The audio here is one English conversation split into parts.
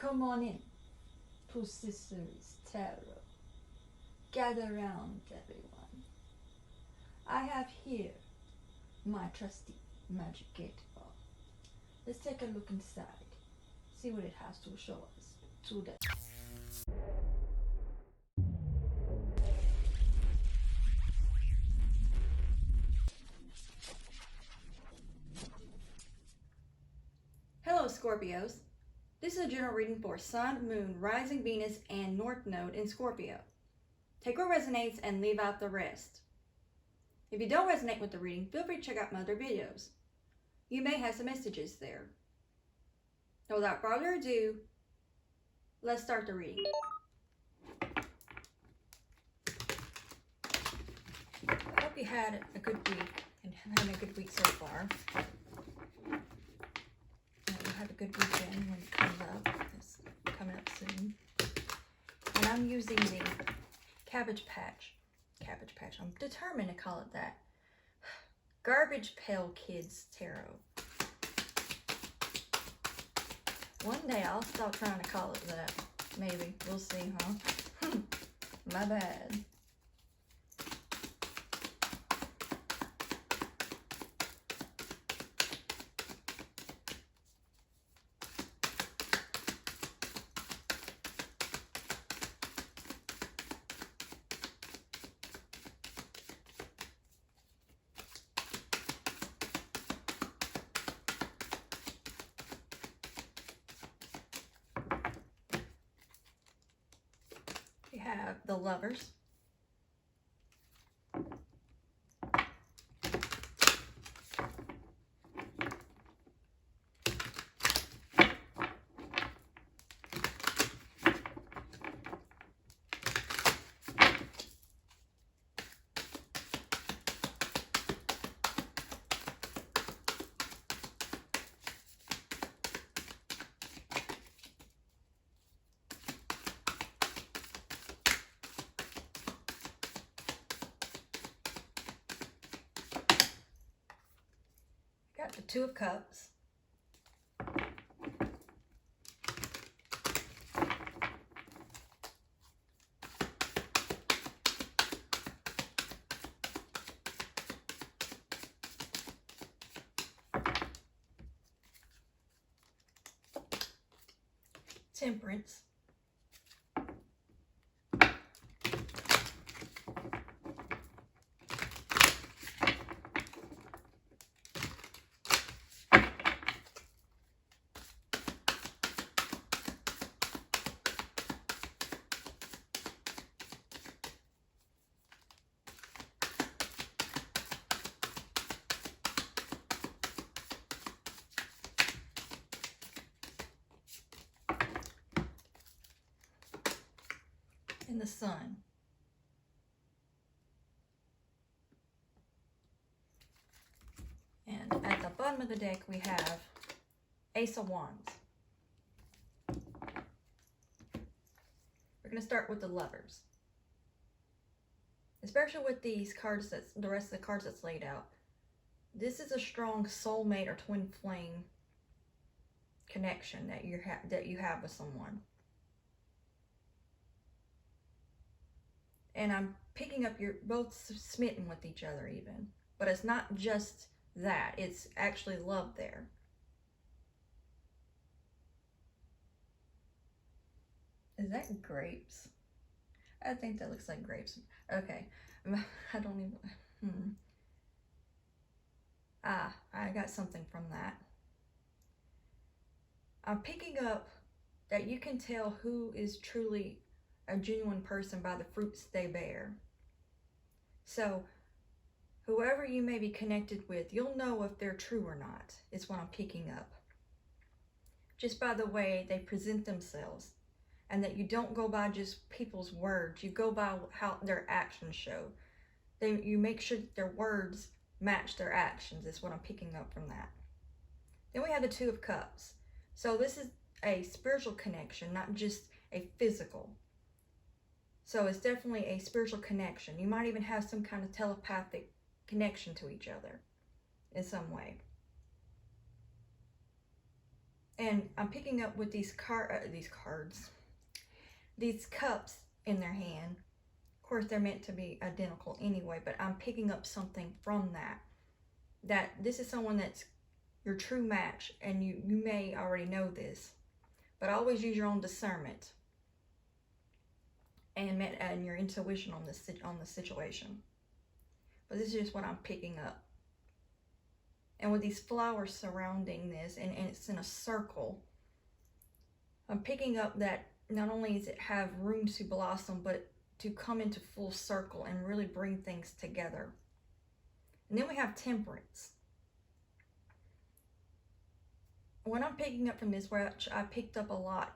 Come on in to Sister's Tarot. Gather round, everyone. I have here my trusty magic 8-ball. Let's take a look inside, see what it has to show us today. Hello, Scorpios. This is a general reading for Sun, Moon, Rising Venus, and North Node in Scorpio. Take what resonates and leave out the rest. If you don't resonate with the reading, feel free to check out my other videos. You may have some messages there. So without further ado, let's start the reading. I hope you had a good week and having a good week so far. You'll have a good weekend when it comes up. It's coming up soon. And I'm using the Cabbage Patch. I'm determined to call it that. Garbage Pail Kids Tarot. One day I'll stop trying to call it that. Maybe. We'll see, huh? My bad. We have the Lovers. Got the Two of Cups. Temperance. And the Sun. And at the bottom of the deck we have Ace of Wands. We're going to start with the Lovers. Especially with these cards, the rest of the cards that's laid out. This is a strong soulmate or twin flame connection that you have with someone. And I'm picking up you're both smitten with each other even. But it's not just that. It's actually love there. Is that grapes? I think that looks like grapes. Okay. I don't even... Ah, I got something from that. I'm picking up that you can tell who is truly a genuine person by the fruits they bear. So whoever you may be connected with, you'll know if they're true or not, is what I'm picking up. Just by the way they present themselves. And that you don't go by just people's words. You go by how their actions show. You make sure that their words match their actions, is what I'm picking up from that. Then we have the Two of Cups. So this is a spiritual connection, not just a physical. So it's definitely a spiritual connection. You might even have some kind of telepathic connection to each other in some way. And I'm picking up with these cups in their hand. Of course, they're meant to be identical anyway, but I'm picking up something from that this is someone that's your true match, and you may already know this, but always use your own discernment and your intuition on the situation. But this is just what I'm picking up. And with these flowers surrounding this, and it's in a circle, I'm picking up that not only does it have room to blossom, but to come into full circle and really bring things together. And then we have Temperance. What I'm picking up from this, which I picked up a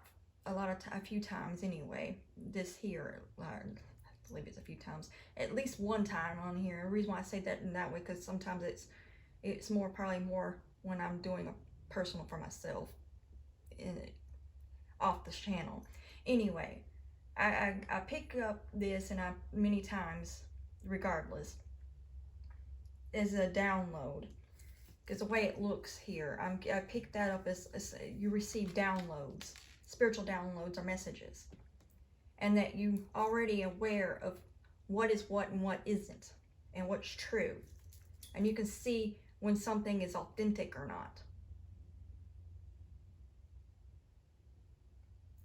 few times anyway, this here, I believe it's a few times, at least one time on here. The reason why I say that in that way, because sometimes it's probably more when I'm doing a personal for myself off this channel. Anyway, I pick up this, and many times, regardless, is a download. Because the way it looks here, I picked that up as you receive downloads, spiritual downloads or messages. And that you already aware of what is what and what isn't, and what's true. And you can see when something is authentic or not.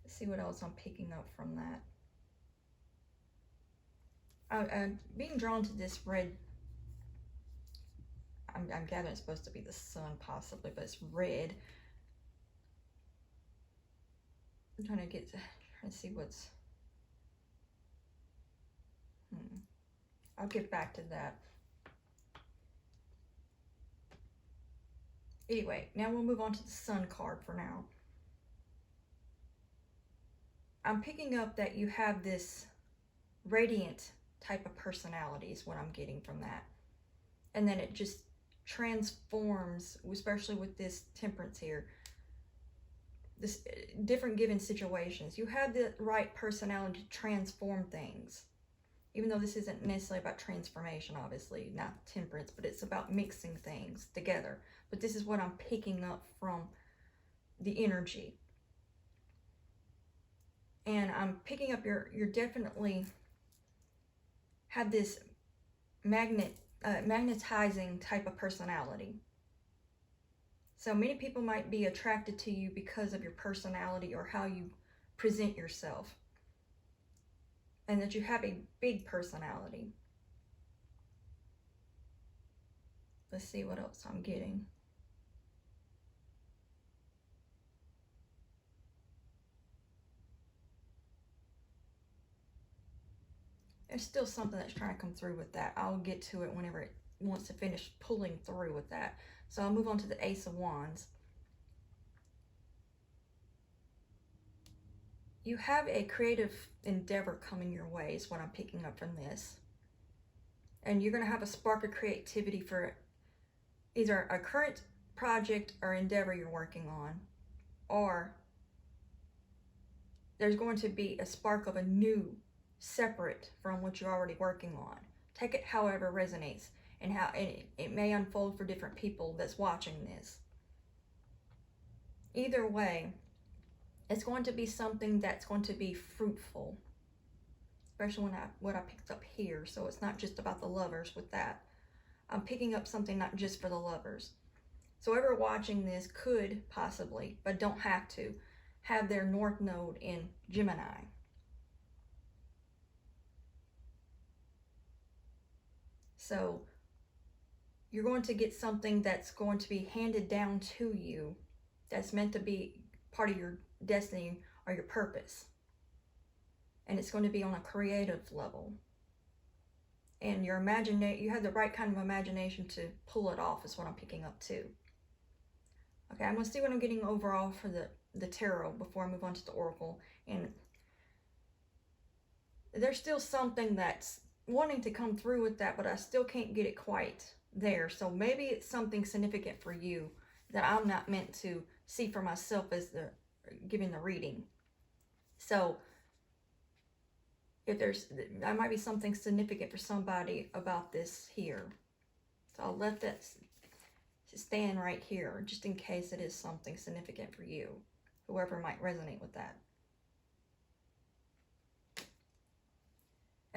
Let's see what else I'm picking up from that. Being drawn to this red, I'm gathering it's supposed to be the sun possibly, but it's red. I'm trying to see what's, I'll get back to that. Anyway, now we'll move on to the Sun card for now. I'm picking up that you have this radiant type of personality is what I'm getting from that. And then it just transforms, especially with this Temperance here, this different given situations. You have the right personality to transform things. Even though this isn't necessarily about transformation, obviously, not Temperance, but it's about mixing things together. But this is what I'm picking up from the energy. And I'm picking up you're definitely have this magnetizing type of personality. So many people might be attracted to you because of your personality or how you present yourself. And that you have a big personality. Let's see what else I'm getting. There's still something that's trying to come through with that. I'll get to it whenever it wants to finish pulling through with that. So I'll move on to the Ace of Wands. You have a creative endeavor coming your way is what I'm picking up from this. And you're going to have a spark of creativity for either a current project or endeavor you're working on. Or there's going to be a spark of a new, separate from what you're already working on. Take it however resonates, and how it may unfold for different people that's watching this. Either way, it's going to be something that's going to be fruitful, especially what I picked up here. So it's not just about the lovers with that. I'm picking up something not just for the lovers. So whoever watching this could possibly, but don't have to, have their North Node in Gemini. So you're going to get something that's going to be handed down to you that's meant to be part of your destiny or your purpose. And it's going to be on a creative level. And your you have the right kind of imagination to pull it off is what I'm picking up too. Okay, I'm going to see what I'm getting overall for the tarot before I move on to the oracle. And there's still something that's wanting to come through with that, but I still can't get it quite there. So maybe it's something significant for you that I'm not meant to see for myself as giving the reading. So if there might be something significant for somebody about this here. So I'll let that stand right here, just in case it is something significant for you, whoever might resonate with that.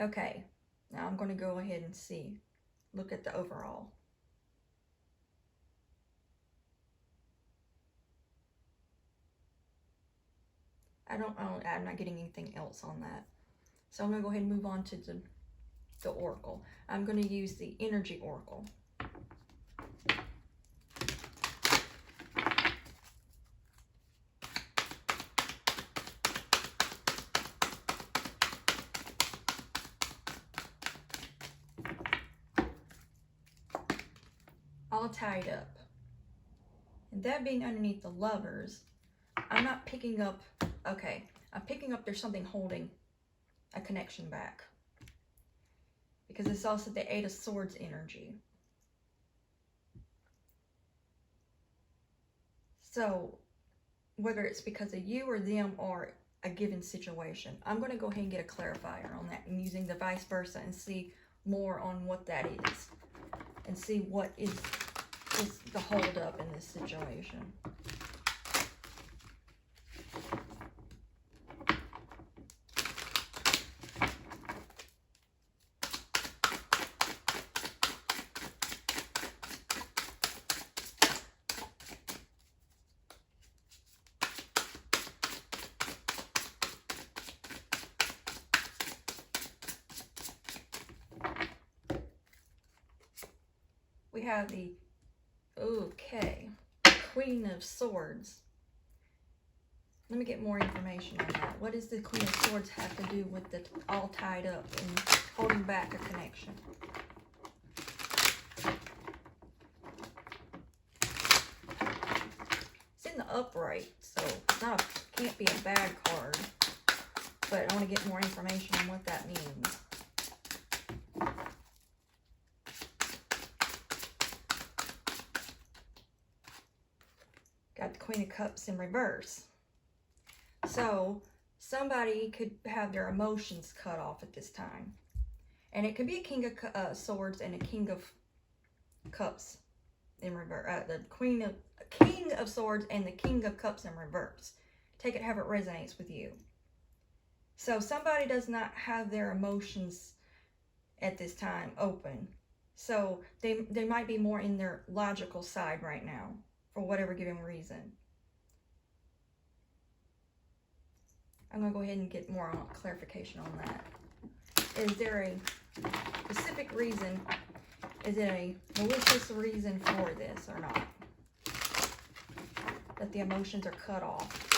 Okay, now I'm going to go ahead and look at the overall. I'm not getting anything else on that. So I'm going to go ahead and move on to the oracle. I'm going to use the energy oracle. All tied up. And that being underneath the Lovers, I'm not picking up, okay, I'm picking up there's something holding a connection back. Because it's also the Eight of Swords energy. So, whether it's because of you or them or a given situation, I'm going to go ahead and get a clarifier on that and using the vice versa and see more on what that is. And see what is the hold up in this situation. We have the, okay, Queen of Swords. Let me get more information on that. What does the Queen of Swords have to do with the all tied up and holding back a connection? It's in the upright, so it's not can't be a bad card. But I want to get more information on what that means. Got the Queen of Cups in reverse. So somebody could have their emotions cut off at this time. And it could be a King of Swords and a King of Cups in reverse. The King of Swords and the King of Cups in reverse. Take it however it resonates with you. So somebody does not have their emotions at this time open. So they might be more in their logical side right now for whatever given reason. I'm going to go ahead and get more clarification on that. Is there a specific reason? Is it a malicious reason for this or not? That the emotions are cut off.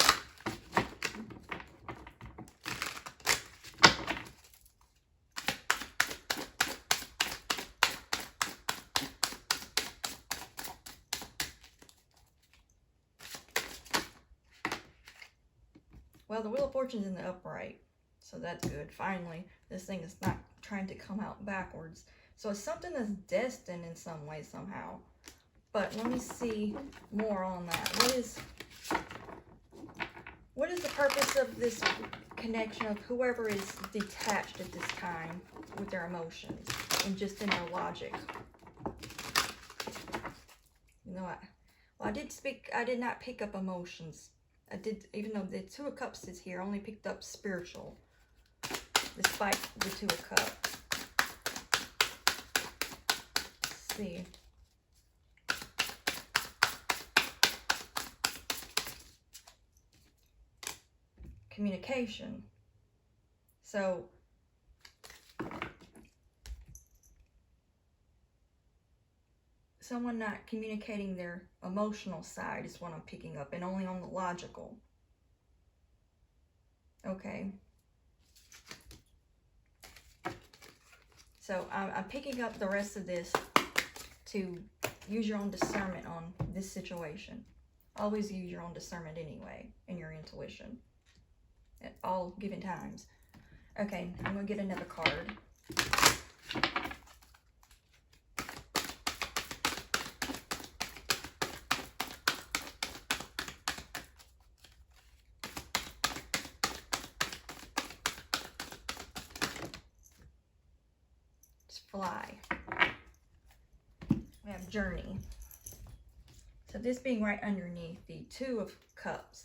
Well, the Wheel of Fortune's in the upright, so that's good. Finally, this thing is not trying to come out backwards. So it's something that's destined in some way, somehow. But let me see more on that. What is the purpose of this connection of whoever is detached at this time with their emotions and just in their logic? You know what? Well, I did not pick up emotions. I did, even though the Two of Cups is here, I only picked up spiritual, despite the Two of Cups. Let's see. Communication. So, someone not communicating their emotional side is what I'm picking up, and only on the logical. Okay. So I'm picking up the rest of this to use your own discernment on this situation. Always use your own discernment anyway, and your intuition at all given times. Okay, I'm going to get another card. Fly. We have Journey. So this being right underneath the Two of Cups,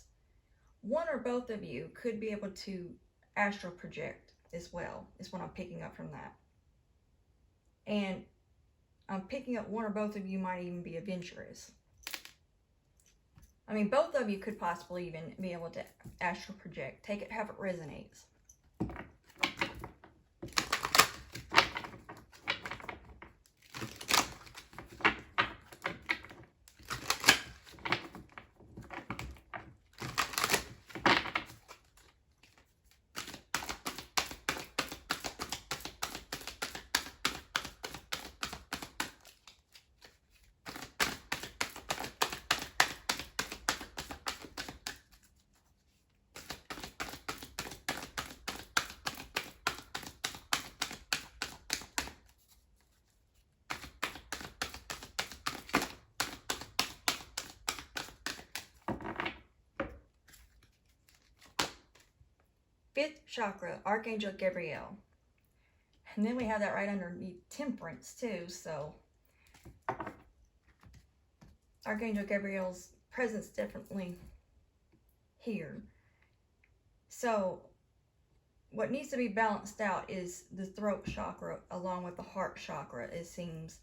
one or both of you could be able to astral project as well, is what I'm picking up from that. And I'm picking up one or both of you might even be adventurous. I mean, both of you could possibly even be able to astral project. Take it how it resonates. Fifth chakra, Archangel Gabriel. And then we have that right underneath Temperance too, so Archangel Gabriel's presence definitely here. So what needs to be balanced out is the throat chakra along with the heart chakra, it seems.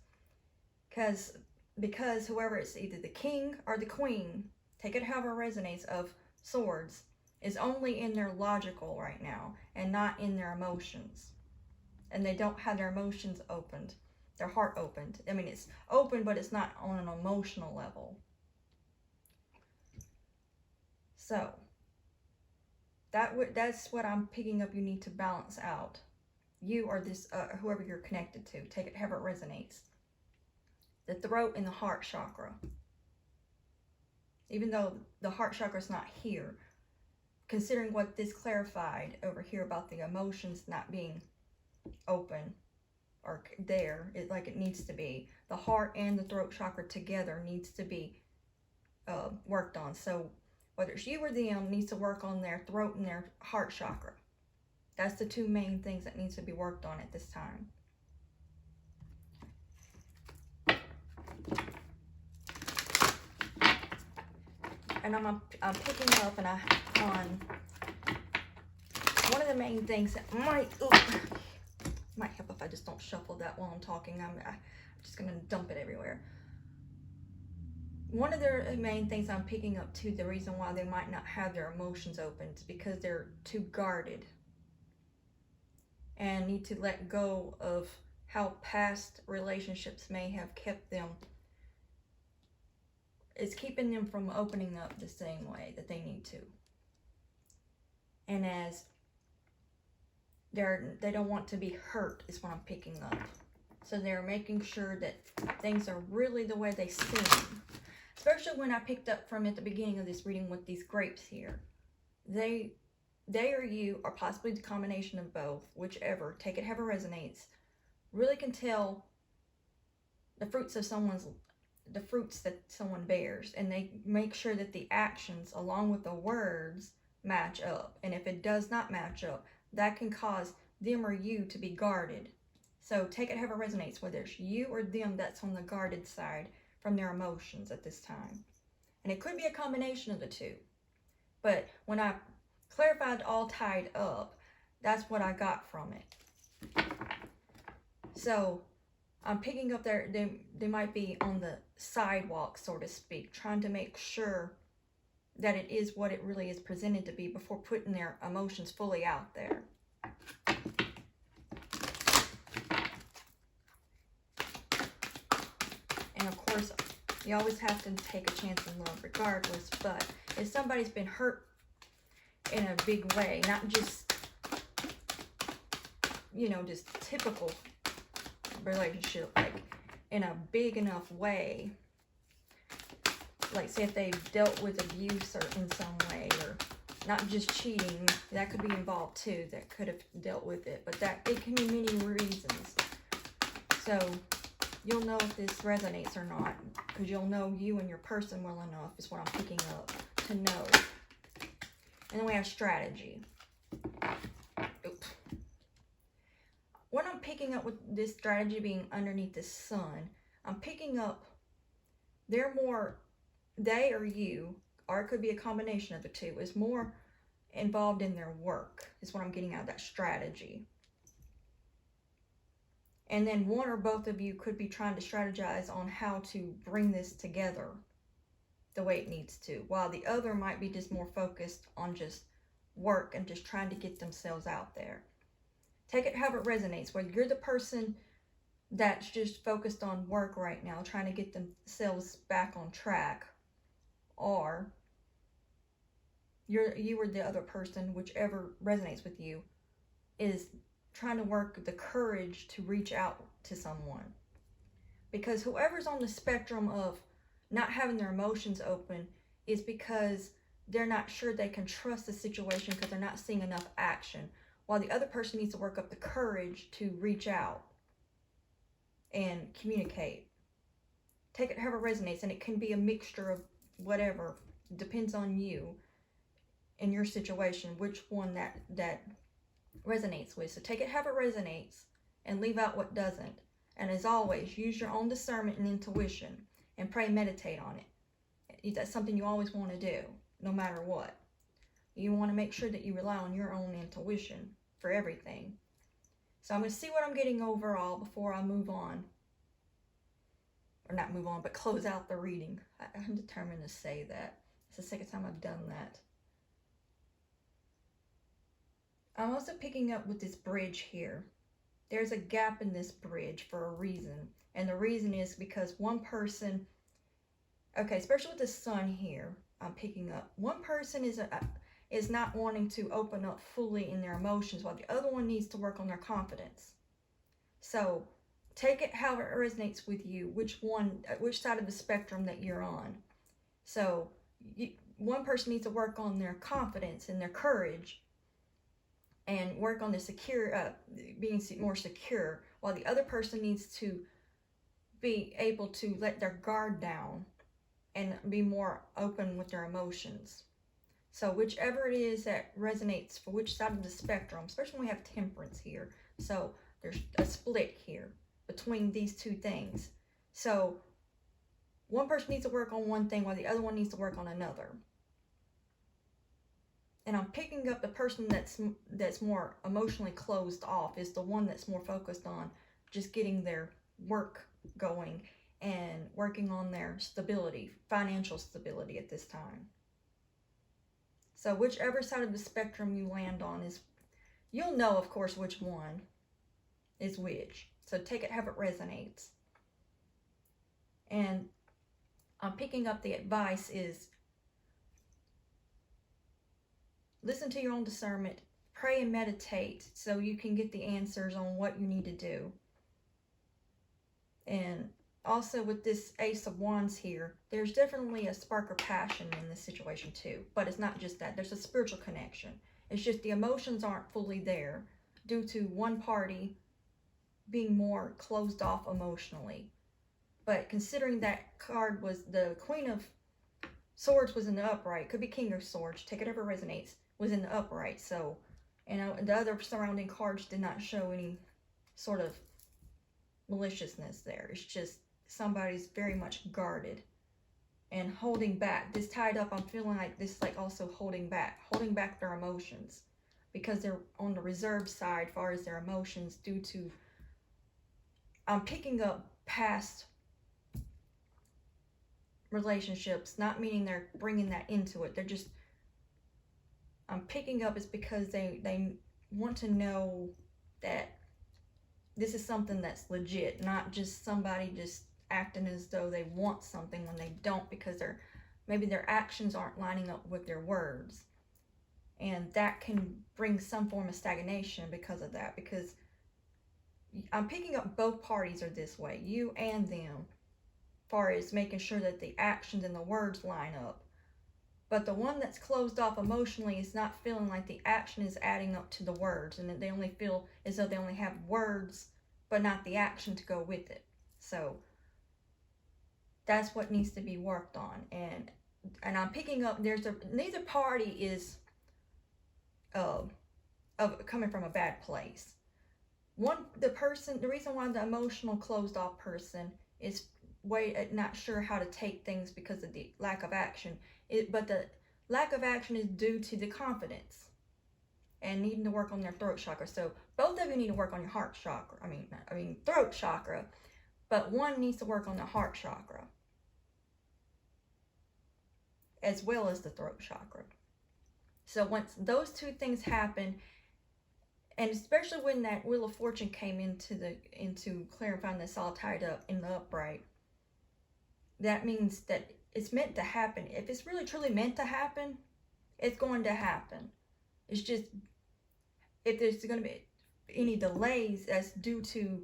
Because whoever, it's either the king or the queen, take it however resonates, of swords, is only in their logical right now and not in their emotions. And they don't have their emotions opened, their heart opened. I mean, it's open, but it's not on an emotional level. So that's what I'm picking up. You need to balance out. You or this whoever you're connected to. Take it however it resonates. The throat and the heart chakra. Even though the heart chakra is not here, considering what this clarified over here about the emotions not being open or there, like it needs to be. The heart and the throat chakra together needs to be worked on. So whether it's you or them, needs to work on their throat and their heart chakra. That's the two main things that needs to be worked on at this time. And I'm picking up and on one of the main things that might help if I just don't shuffle that while I'm talking. I'm just going to dump it everywhere. One of the main things I'm picking up too, the reason why they might not have their emotions open, is because they're too guarded and need to let go of how past relationships may have kept them. It's keeping them from opening up the same way that they need to. And as they don't want to be hurt is what I'm picking up. So they're making sure that things are really the way they seem. Especially when I picked up from at the beginning of this reading with these grapes here. They or you, or possibly the combination of both, whichever, take it however resonates, really can tell the fruits that someone bears, and they make sure that the actions along with the words match up. And if it does not match up, that can cause them or you to be guarded. So take it however resonates, whether it's you or them that's on the guarded side from their emotions at this time. And it could be a combination of the two. But when I clarified all tied up, that's what I got from it. So I'm picking up they might be on the sidewalk, so to speak, trying to make sure that it is what it really is presented to be before putting their emotions fully out there. And of course, you always have to take a chance in love regardless, but if somebody's been hurt in a big way, not just, just typical relationship, like in a big enough way, like say if they've dealt with abuse or in some way, or not just cheating, that could be involved too, that could have dealt with it, but that it can be many reasons. So you'll know if this resonates or not, because you'll know you and your person well enough, is what I'm picking up, to know. And then we have strategy. Oops. What I'm picking up with this strategy being underneath the sun, I'm picking up they're more they or you, or it could be a combination of the two, is more involved in their work, is what I'm getting out of that strategy. And then one or both of you could be trying to strategize on how to bring this together the way it needs to, while the other might be just more focused on just work and just trying to get themselves out there. Take it however it resonates, whether you're the person that's just focused on work right now, trying to get themselves back on track, or you or the other person, whichever resonates with you, is trying to work the courage to reach out to someone. Because whoever's on the spectrum of not having their emotions open is because they're not sure they can trust the situation because they're not seeing enough action, while the other person needs to work up the courage to reach out and communicate. Take it however it resonates, and it can be a mixture of whatever. It depends on you in your situation, which one that resonates with. So take it however it resonates and leave out what doesn't. And as always, use your own discernment and intuition and pray and meditate on it. That's something you always want to do, no matter what. You want to make sure that you rely on your own intuition for everything. So I'm going to see what I'm getting overall before I move on. Or not move on, but close out the reading. I'm determined to say that. It's the second time I've done that. I'm also picking up with this bridge here. There's a gap in this bridge for a reason. And the reason is because one person, okay, especially with the sun here, I'm picking up. One person is not wanting to open up fully in their emotions, while the other one needs to work on their confidence. So take it however it resonates with you, which side of the spectrum that you're on. So one person needs to work on their confidence and their courage, and work on the being more secure, while the other person needs to be able to let their guard down and be more open with their emotions. So whichever it is that resonates for which side of the spectrum, especially when we have temperance here. So there's a split here between these two things. So one person needs to work on one thing while the other one needs to work on another. And I'm picking up the person that's more emotionally closed off is the one that's more focused on just getting their work going and working on their stability, financial stability at this time. So whichever side of the spectrum you land on you'll know, of course, which one is which. So take it however it resonates. And I'm picking up the advice is listen to your own discernment, pray and meditate so you can get the answers on what you need to do. And also with this Ace of Wands here, there's definitely a spark of passion in this situation too. But it's not just that. There's a spiritual connection. It's just the emotions aren't fully there due to one party being more closed off emotionally. But considering that card was the Queen of Swords was in the upright, could be King of Swords, take it however it resonates, was in the upright. So, the other surrounding cards did not show any sort of maliciousness there. It's just somebody's very much guarded and holding back. This tied up, I'm feeling like this also holding back their emotions because they're on the reserve side as far as their emotions due to, I'm picking up past relationships, not meaning they're bringing that into it. They're just, I'm picking up is because they want to know that this is something that's legit, not just somebody just acting as though they want something when they don't, because maybe their actions aren't lining up with their words. And that can bring some form of stagnation because of that, because I'm picking up both parties are this way, you and them, as far as making sure that the actions and the words line up. But the one that's closed off emotionally is not feeling like the action is adding up to the words, and that they only feel as though they only have words but not the action to go with it. So that's what needs to be worked on. And I'm picking up neither party is of coming from a bad place. The reason why the emotional closed off person is not sure how to take things because of the lack of action. But the lack of action is due to the confidence and needing to work on their throat chakra. So both of you need to work on your heart chakra. I mean throat chakra, but one needs to work on the heart chakra as well as the throat chakra. So once those two things happen, and especially when that Wheel of Fortune came into clarifying this all tied up in the upright, that means that it's meant to happen. If it's really truly meant to happen, it's going to happen. It's just, if there's going to be any delays, that's due to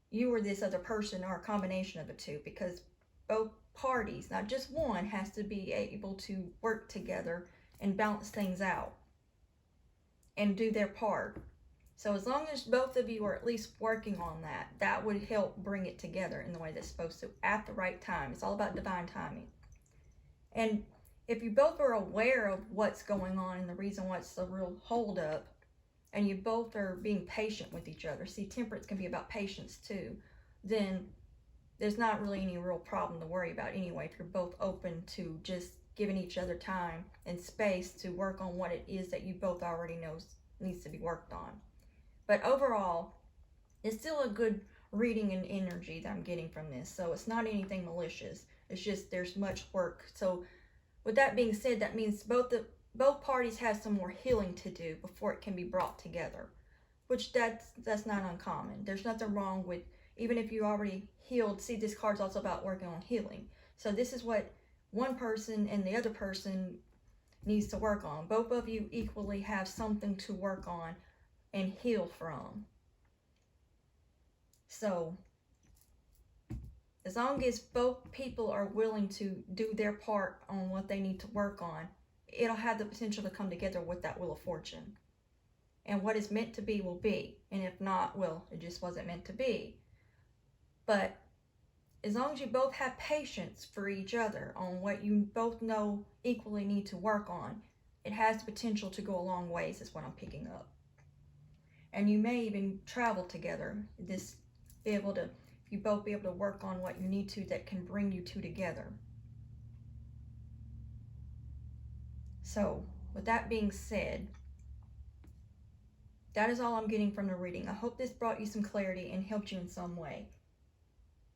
you or this other person, or a combination of the two, because both parties, not just one, has to be able to work together and balance things out and do their part. So as long as both of you are at least working on that, that would help bring it together in the way that's supposed to at the right time. It's all about divine timing. And if you both are aware of what's going on and the reason what's the real holdup, and you both are being patient with each other, see, temperance can be about patience too, then there's not really any real problem to worry about anyway, if you're both open to just giving each other time and space to work on what it is that you both already know needs to be worked on. But overall, it's still a good reading and energy that I'm getting from this. So it's not anything malicious. It's just there's much work. So with that being said, that means both parties have some more healing to do before it can be brought together, which that's not uncommon. There's nothing wrong with, even if you already healed. See, this card's also about working on healing. So this is what one person and the other person needs to work on. Both of you equally have something to work on and heal from. So as long as both people are willing to do their part on what they need to work on, it'll have the potential to come together with that Wheel of Fortune. And what is meant to be will be. And if not, well, it just wasn't meant to be. But as long as you both have patience for each other on what you both know equally need to work on, it has the potential to go a long ways, is what I'm picking up. And you may even travel together. You both be able to work on what you need to that can bring you two together. So, with that being said, that is all I'm getting from the reading. I hope this brought you some clarity and helped you in some way.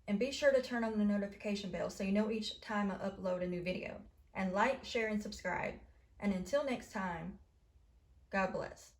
And be sure to turn on the notification bell so you know each time I upload a new video. And like, share, and subscribe. And until next time, God bless.